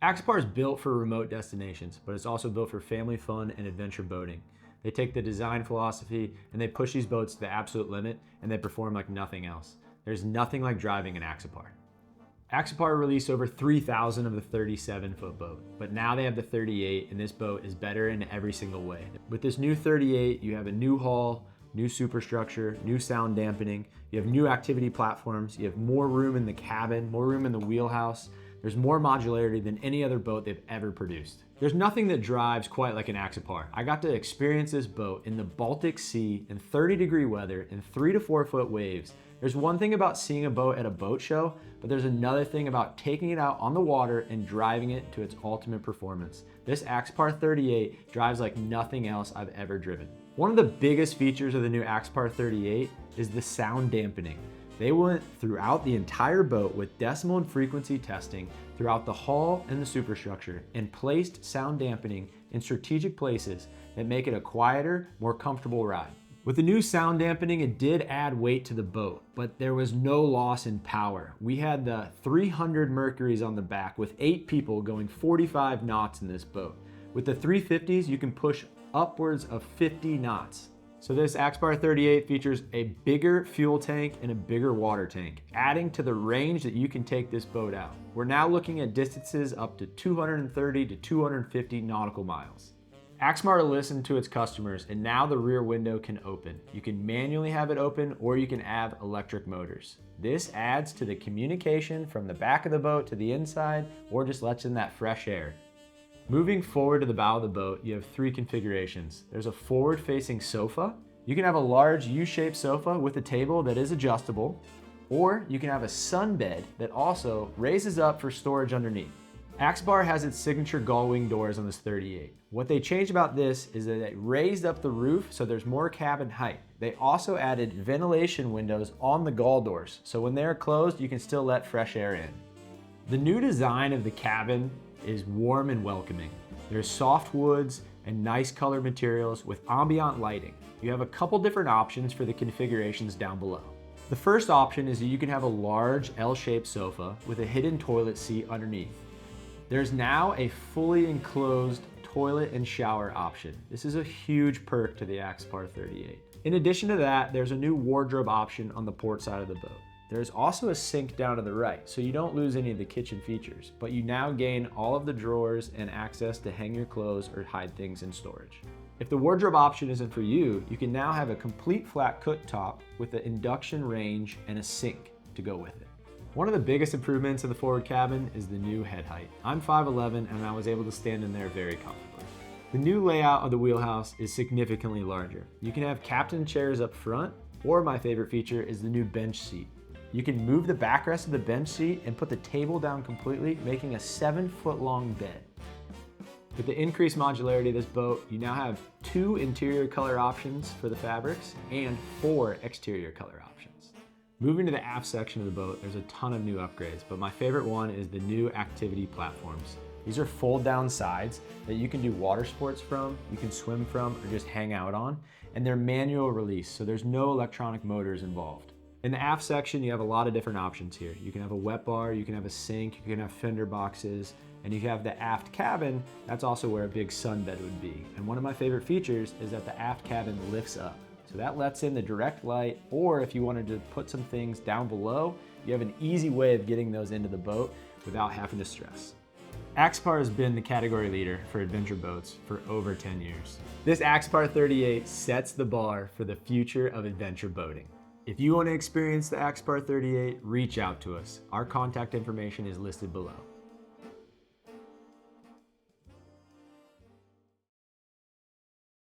Axopar is built for remote destinations, but it's also built for family fun and adventure boating. They take the design philosophy and they push these boats to the absolute limit, and they perform like nothing else. There's nothing like driving an Axopar. Axopar released over 3,000 of the 37-foot boat, but now they have the 38, and this boat is better in every single way. With this new 38, you have a new hull, new superstructure, new sound dampening, you have new activity platforms, you have more room in the cabin, more room in the wheelhouse. There's more modularity than any other boat they've ever produced. There's nothing that drives quite like an Axopar. I got to experience this boat in the Baltic Sea in 30-degree weather in 3 to 4 foot waves. There's one thing about seeing a boat at a boat show, but there's another thing about taking it out on the water and driving it to its ultimate performance. This Axopar 38 drives like nothing else I've ever driven. One of the biggest features of the new Axopar 38 is the sound dampening. They went throughout the entire boat with decimal and frequency testing throughout the hull and the superstructure, and placed sound dampening in strategic places that make it a quieter, more comfortable ride. With the new sound dampening, it did add weight to the boat, but there was no loss in power. We had the 300 Mercuries on the back with 8 people going 45 knots in this boat. With the 350s, you can push upwards of 50 knots. So this Axopar 38 features a bigger fuel tank and a bigger water tank, adding to the range that you can take this boat out. We're now looking at distances up to 230 to 250 nautical miles. Axopar listened to its customers, and now the rear window can open. You can manually have it open, or you can have electric motors. This adds to the communication from the back of the boat to the inside, or just lets in that fresh air. Moving forward to the bow of the boat, you have 3 configurations. There's a forward-facing sofa. You can have a large U-shaped sofa with a table that is adjustable, or you can have a sunbed that also raises up for storage underneath. Axopar has its signature gull wing doors on this 38. What they changed about this is that they raised up the roof so there's more cabin height. They also added ventilation windows on the gull doors, so when they're closed, you can still let fresh air in. The new design of the cabin is warm and welcoming. There's soft woods and nice colored materials with ambient lighting. You have a couple different options for the configurations down below. The first option is that you can have a large L-shaped sofa with a hidden toilet seat underneath. There's now a fully enclosed toilet and shower option. This is a huge perk to the Axopar 38. In addition to that, there's a new wardrobe option on the port side of the boat. There's also a sink down to the right, so you don't lose any of the kitchen features, but you now gain all of the drawers and access to hang your clothes or hide things in storage. If the wardrobe option isn't for you, you can now have a complete flat cooktop with an induction range and a sink to go with it. One of the biggest improvements in the forward cabin is the new head height. I'm 5'11", and I was able to stand in there very comfortably. The new layout of the wheelhouse is significantly larger. You can have captain chairs up front, or my favorite feature is the new bench seat. You can move the backrest of the bench seat and put the table down completely, making a 7-foot-long bed. With the increased modularity of this boat, you now have 2 interior color options for the fabrics and 4 exterior color options. Moving to the aft section of the boat, there's a ton of new upgrades, but my favorite one is the new activity platforms. These are fold-down sides that you can do water sports from, you can swim from, or just hang out on, and they're manual release, so there's no electronic motors involved. In the aft section, you have a lot of different options here. You can have a wet bar, you can have a sink, you can have fender boxes, and you have the aft cabin. That's also where a big sunbed would be. And one of my favorite features is that the aft cabin lifts up. So that lets in the direct light, or if you wanted to put some things down below, you have an easy way of getting those into the boat without having to stress. Axopar has been the category leader for adventure boats for over 10 years. This Axopar 38 sets the bar for the future of adventure boating. If you want to experience the Axopar 38, reach out to us. Our contact information is listed below.